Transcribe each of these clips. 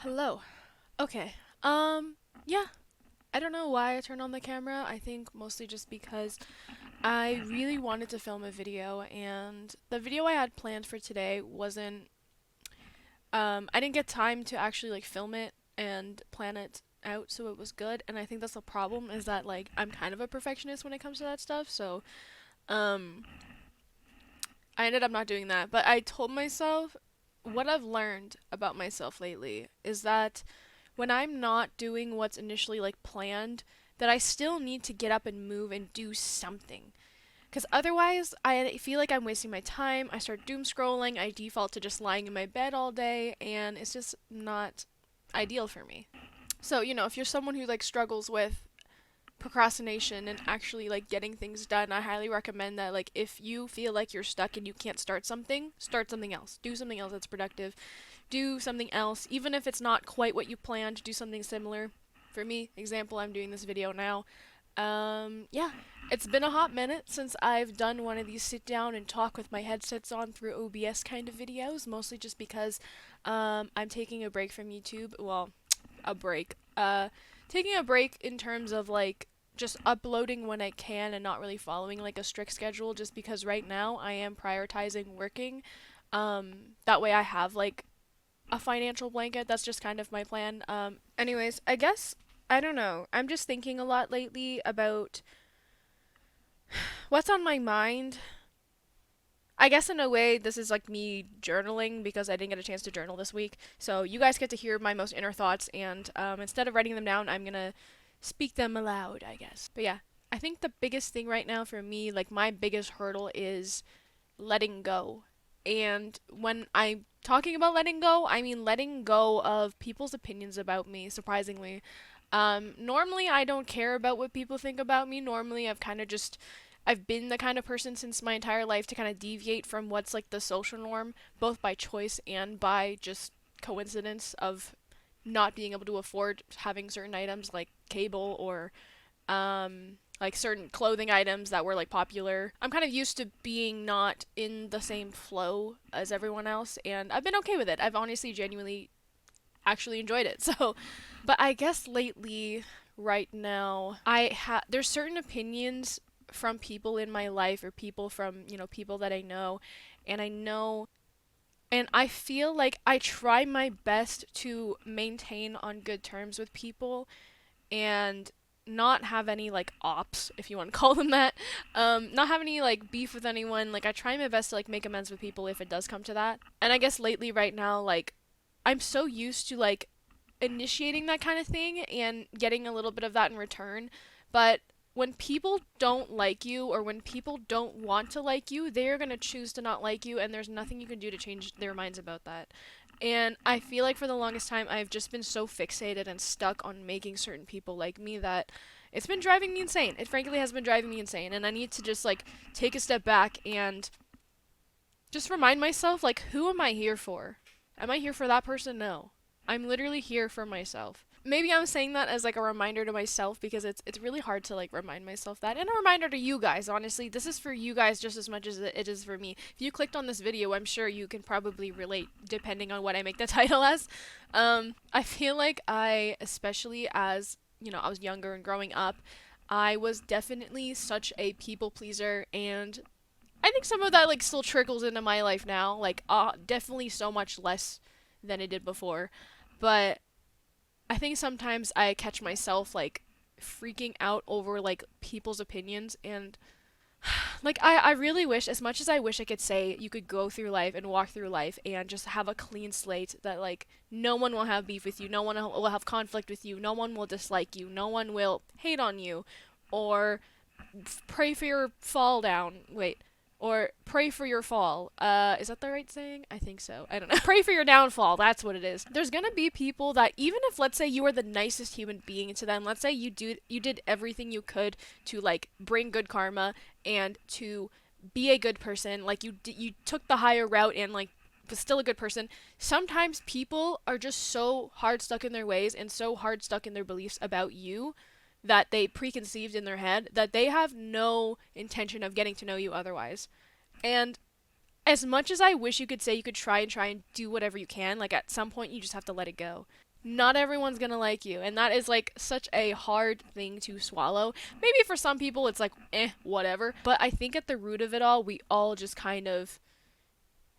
Hello. Okay. Yeah. I don't know why I turned on the camera. I think mostly just because I really wanted to film a video and the video I had planned for today wasn't I didn't get time to actually like film it and plan it out so it was good, and I think that's the problem is that like I'm kind of a perfectionist when it comes to that stuff. So, um I ended up not doing that, but I told myself what I've learned about myself lately is that when I'm not doing what's initially like planned, that I still need to get up and move and do something. Because otherwise, I feel like I'm wasting my time. I start doom scrolling. I default to just lying in my bed all day, and it's just not ideal for me. So, if you're someone who like struggles with procrastination and actually like getting things done, I highly recommend that like if you feel like you're stuck and you can't start something else. Do something else that's productive. Do something else even if it's not quite what you planned. Do something similar. For me, example, I'm doing this video now. Yeah, it's been a hot minute since I've done one of these sit down and talk with my headsets on through OBS kind of videos, mostly just because I'm taking a break from YouTube. Well, a break. Taking a break in terms of like just uploading when I can and not really following like a strict schedule just because right now I am prioritizing working. That way I have like a financial blanket. That's just kind of my plan. Anyways, I guess I don't know. I'm just thinking a lot lately about what's on my mind. I guess in a way, this is like me journaling because I didn't get a chance to journal this week. So you guys get to hear my most inner thoughts, and instead of writing them down, I'm gonna speak them aloud, I guess. But yeah, I think the biggest thing right now for me, like my biggest hurdle, is letting go. And when I'm talking about letting go, I mean letting go of people's opinions about me, surprisingly. Normally, I don't care about what people think about me. Normally, I've been the kind of person since my entire life to kind of deviate from what's like the social norm, both by choice and by just coincidence of not being able to afford having certain items like cable or like certain clothing items that were like popular. I'm kind of used to being not in the same flow as everyone else, and I've been okay with it. I've honestly genuinely actually enjoyed it. So, but I guess lately right now there's certain opinions from people in my life or people from, people that I know, and I feel like I try my best to maintain on good terms with people and not have any like ops, if you want to call them that. Not have any like beef with anyone. Like I try my best to like make amends with people if it does come to that. And I guess lately right now like I'm so used to like initiating that kind of thing and getting a little bit of that in return. But when people don't like you or when people don't want to like you, they're going to choose to not like you, and there's nothing you can do to change their minds about that. And I feel like for the longest time, I've just been so fixated and stuck on making certain people like me that it's been driving me insane. It frankly has been driving me insane. And I need to just like take a step back and just remind myself like, who am I here for? Am I here for that person? No. I'm literally here for myself. Maybe I'm saying that as like a reminder to myself because it's really hard to like remind myself that, and a reminder to you guys. Honestly, this is for you guys just as much as it is for me. If you clicked on this video, I'm sure you can probably relate depending on what I make the title as. I feel like especially as I was younger and growing up, I was definitely such a people pleaser, and I think some of that like still trickles into my life now. Like definitely so much less than it did before. But I think sometimes I catch myself like freaking out over like people's opinions, and like I really wish, as much as I wish I could say you could go through life and walk through life and just have a clean slate that like no one will have beef with you, no one will have conflict with you, no one will dislike you, no one will hate on you or pray for your fall down. Wait. Or pray for your fall. Is that the right saying? I think so. I don't know. Pray for your downfall. That's what it is. There's gonna be people that even if let's say you are the nicest human being to them, let's say you did everything you could to like bring good karma and to be a good person, like you took the higher route and like was still a good person. Sometimes people are just so hard stuck in their ways and so hard stuck in their beliefs about you that they preconceived in their head that they have no intention of getting to know you otherwise. And as much as I wish you could say you could try and do whatever you can, like at some point you just have to let it go. Not everyone's gonna like you, and that is like such a hard thing to swallow. Maybe for some people it's like whatever, but I think at the root of it all, we all just kind of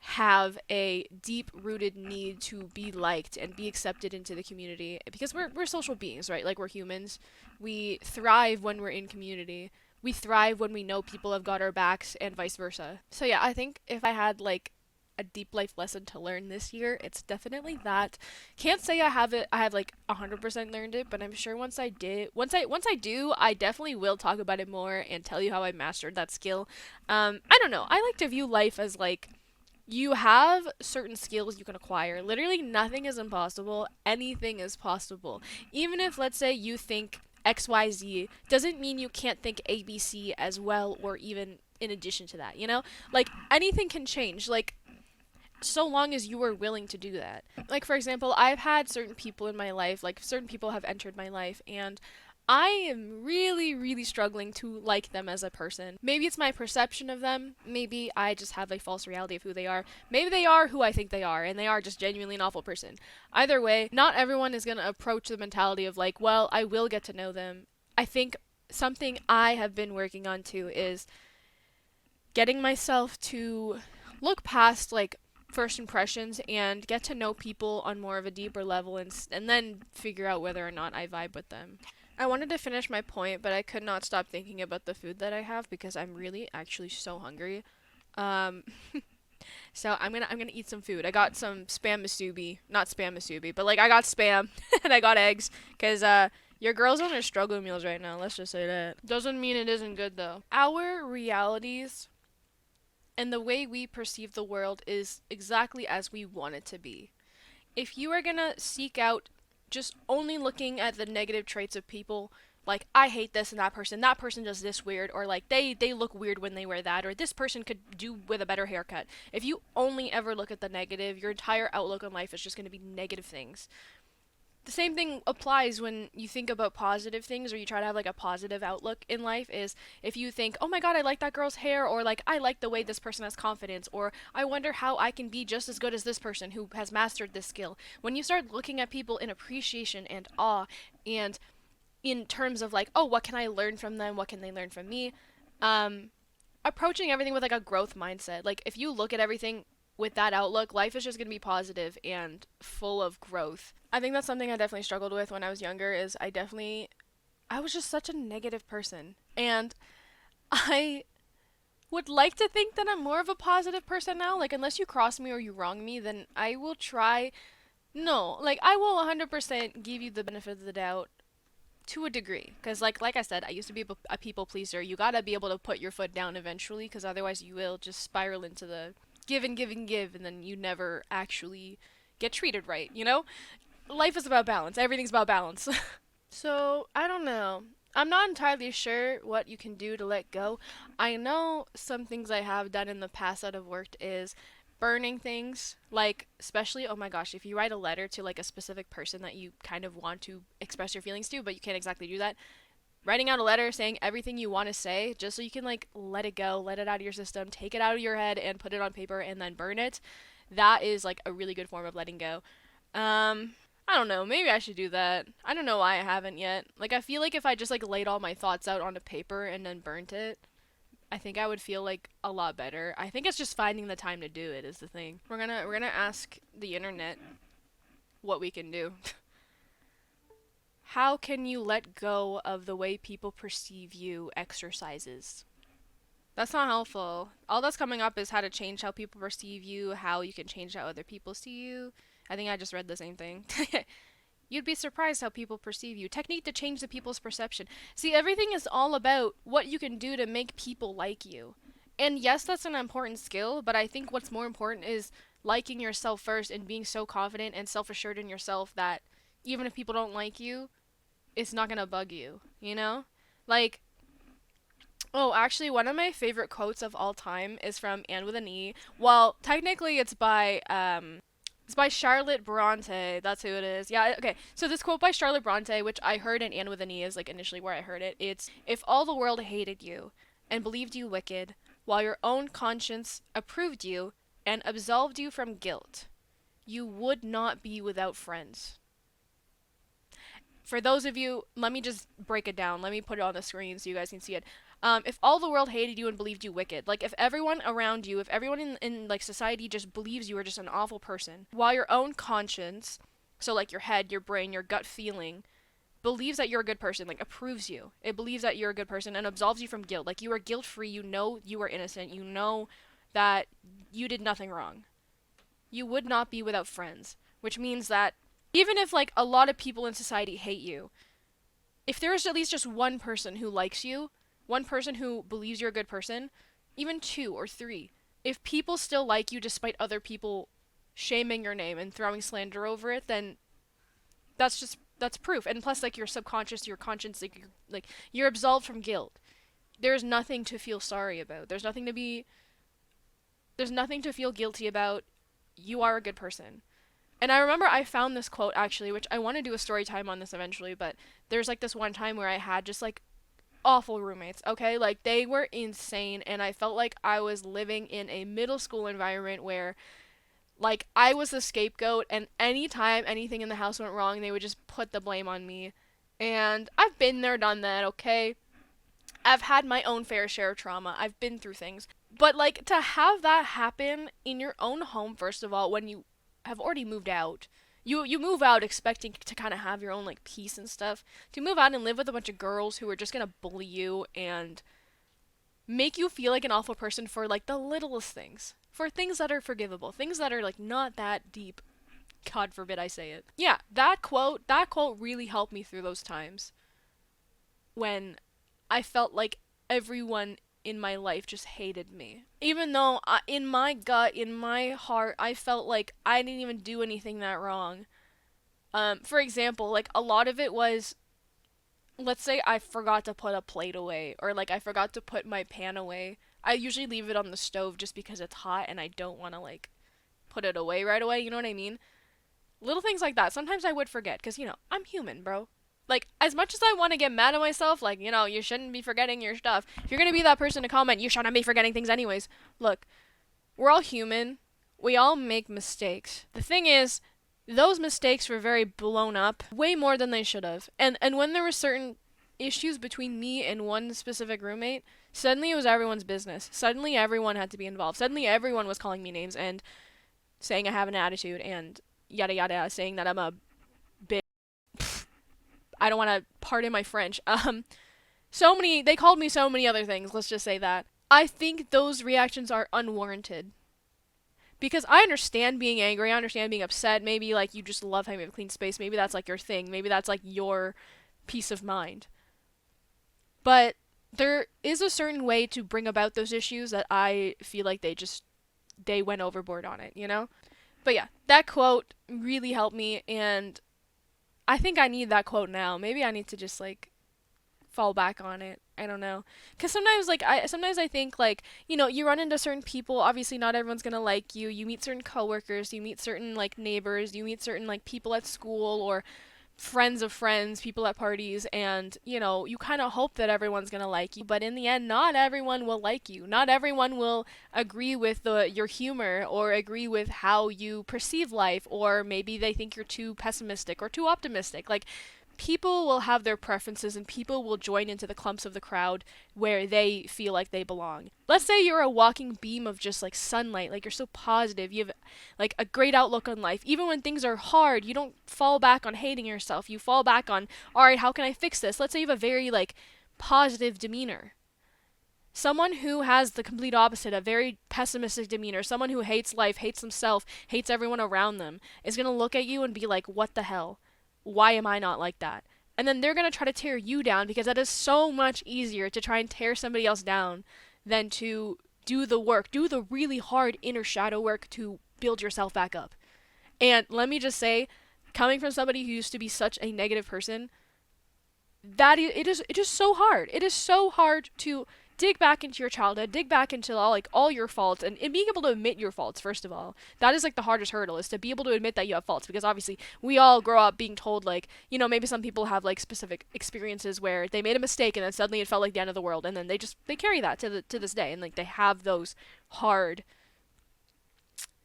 have a deep rooted need to be liked and be accepted into the community because we're social beings, right? Like we're humans. We thrive when we're in community. We thrive when we know people have got our backs and vice versa. So yeah, I think if I had like a deep life lesson to learn this year, it's definitely that. Can't say I have like 100% learned it, but I'm sure once I do, I definitely will talk about it more and tell you how I mastered that skill. I don't know. I like to view life as like you have certain skills you can acquire. Literally nothing is impossible. Anything is possible. Even if, let's say, you think XYZ, doesn't mean you can't think ABC as well or even in addition to that, you know? Like, anything can change. Like, so long as you are willing to do that. Like, for example, I've had certain people in my life, like, certain people have entered my life, and I am really, really struggling to like them as a person. Maybe it's my perception of them. Maybe I just have a false reality of who they are. Maybe they are who I think they are, and they are just genuinely an awful person. Either way, not everyone is going to approach the mentality of, like, well, I will get to know them. I think something I have been working on too is getting myself to look past, like, first impressions and get to know people on more of a deeper level and then figure out whether or not I vibe with them. I wanted to finish my point, but I could not stop thinking about the food that I have because I'm really actually so hungry. Um, so I'm gonna eat some food. I got some spam masubi, not spam masubi, but like I got spam and I got eggs because your girl's on her struggle meals right now. Let's just say that. Doesn't mean it isn't good though. Our realities and the way we perceive the world is exactly as we want it to be. If you are gonna seek out just only looking at the negative traits of people, like I hate this and that person does this weird, or like they look weird when they wear that, or this person could do with a better haircut. If you only ever look at the negative, your entire outlook on life is just going to be negative things. The same thing applies when you think about positive things or you try to have like a positive outlook in life is if you think, "Oh my god, I like that girl's hair," or like I like the way this person has confidence, or I wonder how I can be just as good as this person who has mastered this skill. When you start looking at people in appreciation and awe and in terms of like, "Oh, what can I learn from them? What can they learn from me?" um approaching everything with like a growth mindset. Like if you look at everything with that outlook, life is just going to be positive and full of growth. I think that's something I definitely struggled with when I was younger is I was just such a negative person. And I would like to think that I'm more of a positive person now. Like unless you cross me or you wrong me, then I will try no, like I will 100% give you the benefit of the doubt to a degree because like I said, I used to be a people pleaser. You got to be able to put your foot down eventually because otherwise you will just spiral into the give and give and give and then you never actually get treated right, you know? Life is about balance. Everything's about balance. So, I don't know. I'm not entirely sure what you can do to let go. I know some things I have done in the past that have worked is burning things. Like, especially, oh my gosh, if you write a letter to like a specific person that you kind of want to express your feelings to, but you can't exactly do that, writing out a letter saying everything you want to say just so you can like let it go, let it out of your system, take it out of your head and put it on paper and then burn it. That is like a really good form of letting go. Um, I don't know. Maybe I should do that. I don't know why I haven't yet. Like I feel like if I just like laid all my thoughts out onto paper and then burnt it, I think I would feel like a lot better. I think it's just finding the time to do it is the thing. We're gonna ask the internet what we can do. How can you let go of the way people perceive you exercises? That's not helpful. All that's coming up is how to change how people perceive you, how you can change how other people see you. I think I just read the same thing. You'd be surprised how people perceive you. Technique to change the people's perception. See, everything is all about what you can do to make people like you. And yes, that's an important skill, but I think what's more important is liking yourself first and being so confident and self assured in yourself that even if people don't like you, it's not gonna bug you, you know? Like, oh, actually, one of my favorite quotes of all time is from Anne with an E. Well, technically, it's by Charlotte Bronte. That's who it is. Yeah, okay. So this quote by Charlotte Bronte, which I heard in Anne with an E, is like initially where I heard it. It's if all the world hated you and believed you wicked, while your own conscience approved you and absolved you from guilt, you would not be without friends. For those of you, let me just break it down. Let me put it on the screen so you guys can see it. If all the world hated you and believed you wicked, like if everyone around you, if everyone in like society just believes you are just an awful person, while your own conscience, so like your head, your brain, your gut feeling, believes that you're a good person, like approves you. It believes that you're a good person and absolves you from guilt. Like you are guilt free, you know you are innocent, you know that you did nothing wrong. You would not be without friends, which means that even if like a lot of people in society hate you, if there is at least just one person who likes you, one person who believes you're a good person, even two or three, if people still like you despite other people shaming your name and throwing slander over it, then that's proof. And plus, like your subconscious, your conscience, like you're absolved from guilt. There's nothing to feel sorry about. There's nothing to feel guilty about. You are a good person. And I remember I found this quote actually, which I want to do a story time on this eventually, but there's like this one time where I had just like awful roommates, okay? Like they were insane and I felt like I was living in a middle school environment where like I was the scapegoat and anytime anything in the house went wrong, they would just put the blame on me. And I've been there, done that, okay? I've had my own fair share of trauma. I've been through things. But like to have that happen in your own home first of all when you have already moved out. You move out expecting to kind of have your own like peace and stuff. To move out and live with a bunch of girls who are just going to bully you and make you feel like an awful person for like the littlest things. For things that are forgivable, things that are like not that deep. God forbid I say it. Yeah, that quote really helped me through those times when I felt like everyone in my life just hated me. Even though in my gut, in my heart, I felt like I didn't even do anything that wrong. For example, like a lot of it was, let's say I forgot to put a plate away, or like I forgot to put my pan away. I usually leave it on the stove just because it's hot and I don't want to like put it away right away, you know what I mean? Little things like that. Sometimes I would forget because, I'm human, bro. Like, as much as I want to get mad at myself, like, you shouldn't be forgetting your stuff. If you're going to be that person to comment, you shouldn't be forgetting things anyways. Look, we're all human. We all make mistakes. The thing is, those mistakes were very blown up, way more than they should have. And when there were certain issues between me and one specific roommate, suddenly it was everyone's business. Suddenly everyone had to be involved. Suddenly everyone was calling me names and saying I have an attitude and yada yada, saying that I'm a bitch. I don't want to pardon my French. They called me so many other things, let's just say that. I think those reactions are unwarranted. Because I understand being angry, I understand being upset, maybe like you just love having a clean space, maybe that's like your thing, maybe that's like your peace of mind. But there is a certain way to bring about those issues that I feel like they went overboard on it. But yeah, that quote really helped me and I think I need that quote now. Maybe I need to just like fall back on it. I don't know. Cuz sometimes I think like, you run into certain people, obviously not everyone's going to like you. You meet certain coworkers, you meet certain like neighbors, you meet certain like people at school or friends of friends, people at parties, and you kind of hope that everyone's going to like you, but in the end not everyone will like you. Not everyone will agree with your humor or agree with how you perceive life, or maybe they think you're too pessimistic or too optimistic. Like people will have their preferences and people will join into the clumps of the crowd where they feel like they belong. Let's say you're a walking beam of just like sunlight, like you're so positive, you have like a great outlook on life. Even when things are hard, you don't fall back on hating yourself. You fall back on, all right, how can I fix this? Let's say you have a very like positive demeanor. Someone who has the complete opposite, a very pessimistic demeanor, someone who hates life, hates themselves, hates everyone around them, is going to look at you and be like, what the hell? Why am I not like that? And then they're going to try to tear you down because that is so much easier to try and tear somebody else down than to do the work, do the really hard inner shadow work to build yourself back up. And let me just say, coming from somebody who used to be such a negative person, it is so hard. It is so hard to dig back into your childhood, dig back into all your faults, and being able to admit your faults. First of all, that is like the hardest hurdle, is to be able to admit that you have faults, because obviously we all grow up being told, like, maybe some people have like specific experiences where they made a mistake and then suddenly it felt like the end of the world, and then they carry that to this day, and like they have those hard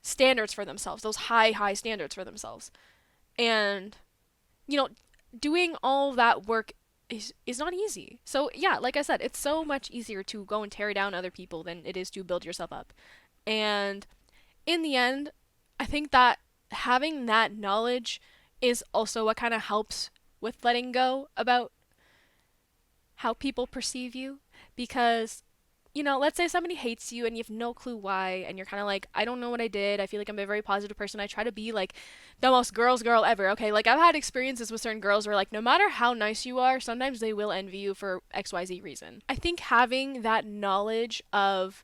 standards for themselves, those high standards for themselves. And you know doing all that work is not easy. So yeah, like I said, it's so much easier to go and tear down other people than it is to build yourself up. And in the end, I think that having that knowledge is also what kind of helps with letting go about how people perceive you. Because, let's say somebody hates you and you have no clue why, and you're kind of like, I don't know what I did. I feel like I'm a very positive person. I try to be like the most girl's girl ever. Okay, like I've had experiences with certain girls where, like, no matter how nice you are, sometimes they will envy you for XYZ reason. I think having that knowledge of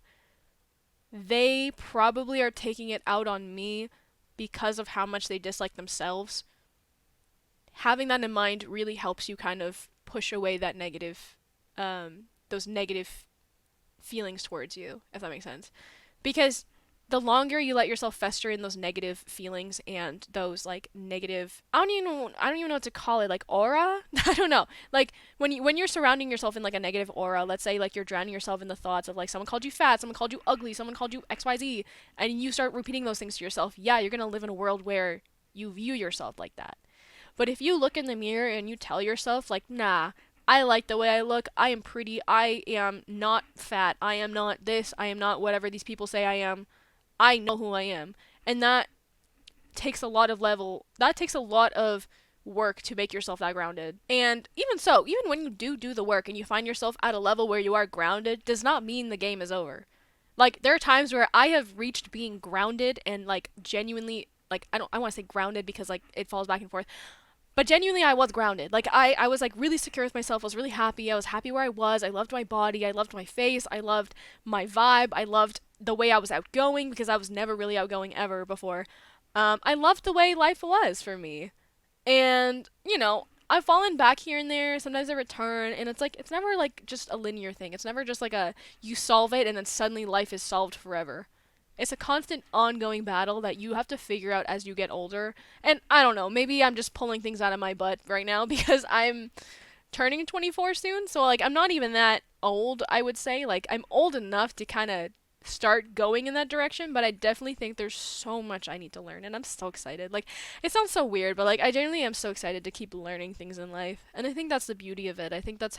they probably are taking it out on me because of how much they dislike themselves, having that in mind really helps you kind of push away that those negative feelings towards you, if that makes sense. Because the longer you let yourself fester in those negative feelings and those like negative, I don't even know what to call it, like aura. I don't know. Like when you're surrounding yourself in like a negative aura, let's say like you're drowning yourself in the thoughts of like someone called you fat, someone called you ugly, someone called you XYZ, and you start repeating those things to yourself. Yeah, you're gonna live in a world where you view yourself like that. But if you look in the mirror and you tell yourself, like, nah, I like the way I look, I am pretty, I am not fat, I am not this, I am not whatever these people say I am, I know who I am. And that takes a lot of work to make yourself that grounded. And even so, even when you do the work and you find yourself at a level where you are grounded, does not mean the game is over. Like there are times where I have reached being grounded and like genuinely like I want to say grounded because like it falls back and forth. But genuinely, I was grounded. Like, I was, like, really secure with myself. I was really happy. I was happy where I was. I loved my body. I loved my face. I loved my vibe. I loved the way I was outgoing because I was never really outgoing ever before. I loved the way life was for me. And, I've fallen back here and there. Sometimes I return. And it's like, it's never, like, just a linear thing. It's never just, like, you solve it and then suddenly life is solved forever. It's a constant ongoing battle that you have to figure out as you get older. And I don't know, maybe I'm just pulling things out of my butt right now because I'm turning 24 soon. So like I'm not even that old, I would say. Like I'm old enough to kind of start going in that direction, but I definitely think there's so much I need to learn and I'm so excited. Like it sounds so weird, but like I genuinely am so excited to keep learning things in life. And I think that's the beauty of it. I think that's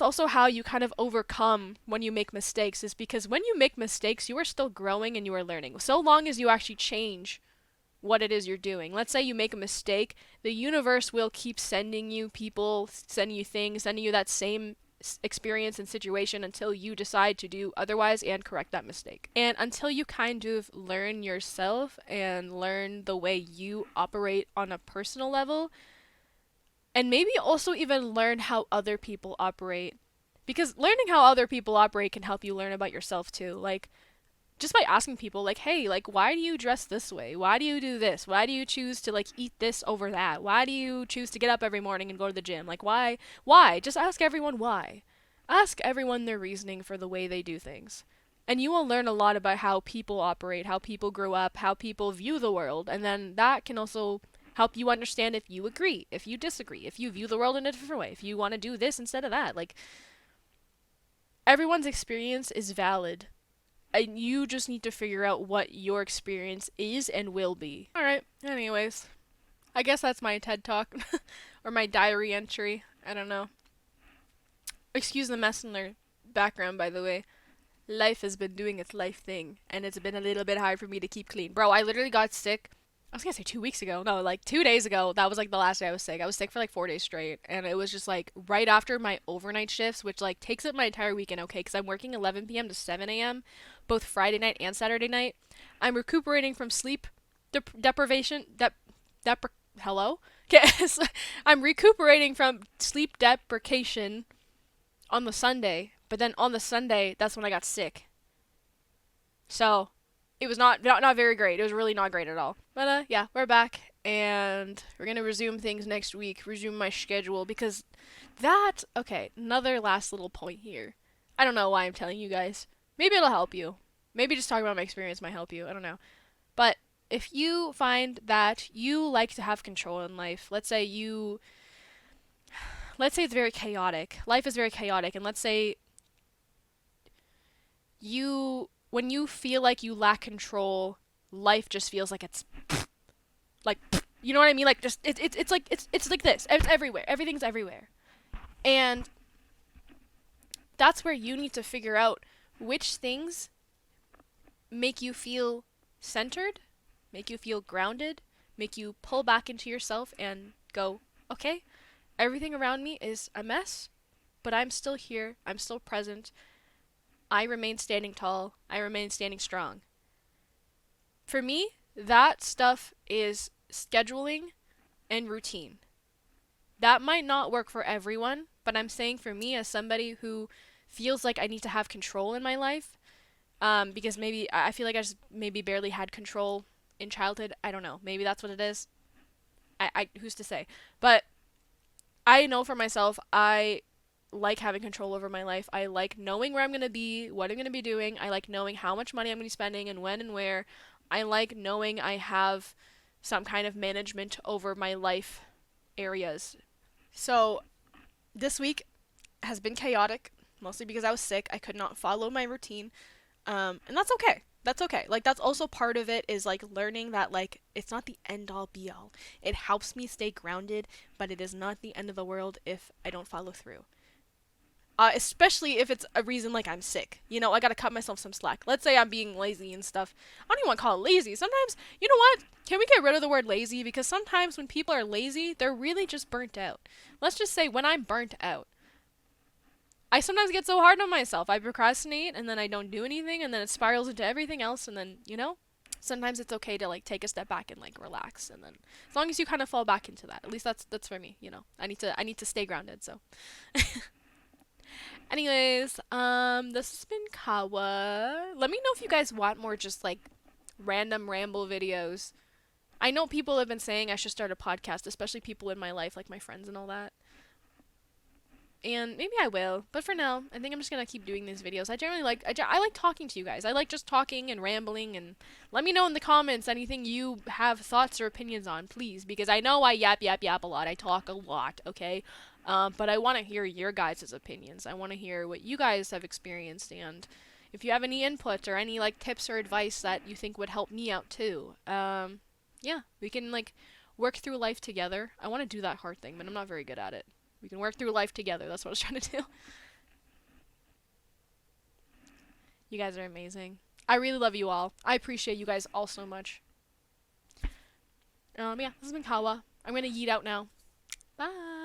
also how you kind of overcome when you make mistakes, is because when you make mistakes, you are still growing and you are learning. So long as you actually change what it is you're doing. Let's say you make a mistake, the universe will keep sending you people, sending you things, sending you that same experience and situation until you decide to do otherwise and correct that mistake. And until you kind of learn yourself and learn the way you operate on a personal level, and maybe also even learn how other people operate. Because learning how other people operate can help you learn about yourself too. Like, just by asking people, like, hey, like, why do you dress this way? Why do you do this? Why do you choose to, like, eat this over that? Why do you choose to get up every morning and go to the gym? Like, why? Why? Just ask everyone why. Ask everyone their reasoning for the way they do things. And you will learn a lot about how people operate, how people grow up, how people view the world, and then that can also help you understand if you agree, if you disagree, if you view the world in a different way, if you want to do this instead of that. Like, everyone's experience is valid, and you just need to figure out what your experience is and will be. Alright, anyways, I guess that's my TED Talk, or my diary entry. I don't know. Excuse the mess in their background, by the way. Life has been doing its life thing, and it's been a little bit hard for me to keep clean. Bro, I literally got sick. I was gonna say 2 weeks ago. No, like 2 days ago. That was like the last day I was sick. I was sick for like 4 days straight, and it was just like right after my overnight shifts, which like takes up my entire weekend. Okay, because I'm working 11 p.m. to 7 a.m. both Friday night and Saturday night. I'm recuperating from sleep deprivation. Hello. Okay, so I'm recuperating from sleep deprivation on the Sunday, but then on the Sunday, that's when I got sick. So it was not very great. It was really not great at all. But yeah, we're back and we're gonna resume things next week. Resume my schedule because okay. Another last little point here. I don't know why I'm telling you guys. Maybe it'll help you. Maybe just talking about my experience might help you. I don't know. But if you find that you like to have control in life, let's say it's very chaotic. Life is very chaotic, and let's say when you feel like you lack control, life just feels like it's like You know what I mean? Like just it's like this. It's everywhere. Everything's everywhere. And that's where you need to figure out which things make you feel centered, make you feel grounded, make you pull back into yourself and go, okay, everything around me is a mess, but I'm still here. I'm still present. I remain standing tall. I remain standing strong. For me, that stuff is scheduling and routine. That might not work for everyone, but I'm saying for me, as somebody who feels like I need to have control in my life, because maybe I feel like I just maybe barely had control in childhood. I don't know. Maybe that's what it is. I who's to say? But I know for myself, I like having control over my life. I like knowing where I'm going to be, what I'm going to be doing. I like knowing how much money I'm going to be spending and when and where. I like knowing I have some kind of management over my life areas. So, this week has been chaotic, mostly because I was sick. I could not follow my routine. And that's okay. That's okay. Like that's also part of it is like learning that like it's not the end all be all. It helps me stay grounded, but it is not the end of the world if I don't follow through. Especially if it's a reason like I'm sick. You know, I gotta cut myself some slack. Let's say I'm being lazy and stuff. I don't even want to call it lazy. Sometimes, you know what? Can we get rid of the word lazy? Because sometimes when people are lazy, they're really just burnt out. Let's just say when I'm burnt out, I sometimes get so hard on myself. I procrastinate and then I don't do anything and then it spirals into everything else and then, you know, sometimes it's okay to like take a step back and like relax and then as long as you kind of fall back into that. At least that's for me, you know. I need to stay grounded, so. Anyways, this has been Kawa. Let me know if you guys want more just like random ramble videos. I know people have been saying I should start a podcast, especially people in my life like my friends and all that. And maybe I will, but for now, I think I'm just gonna keep doing these videos. I generally like I like talking to you guys. I like just talking and rambling, and let me know in the comments anything you have thoughts or opinions on, please, because I know I yap a lot. I talk a lot, okay? But I want to hear your guys' opinions. I want to hear what you guys have experienced, and if you have any input or any like tips or advice that you think would help me out too. Yeah, we can like work through life together. I want to do that hard thing, but I'm not very good at it. We can work through life together. That's what I was trying to do. You guys are amazing. I really love you all. I appreciate you guys all so much. Yeah, this has been Kawa. I'm gonna yeet out now. Bye.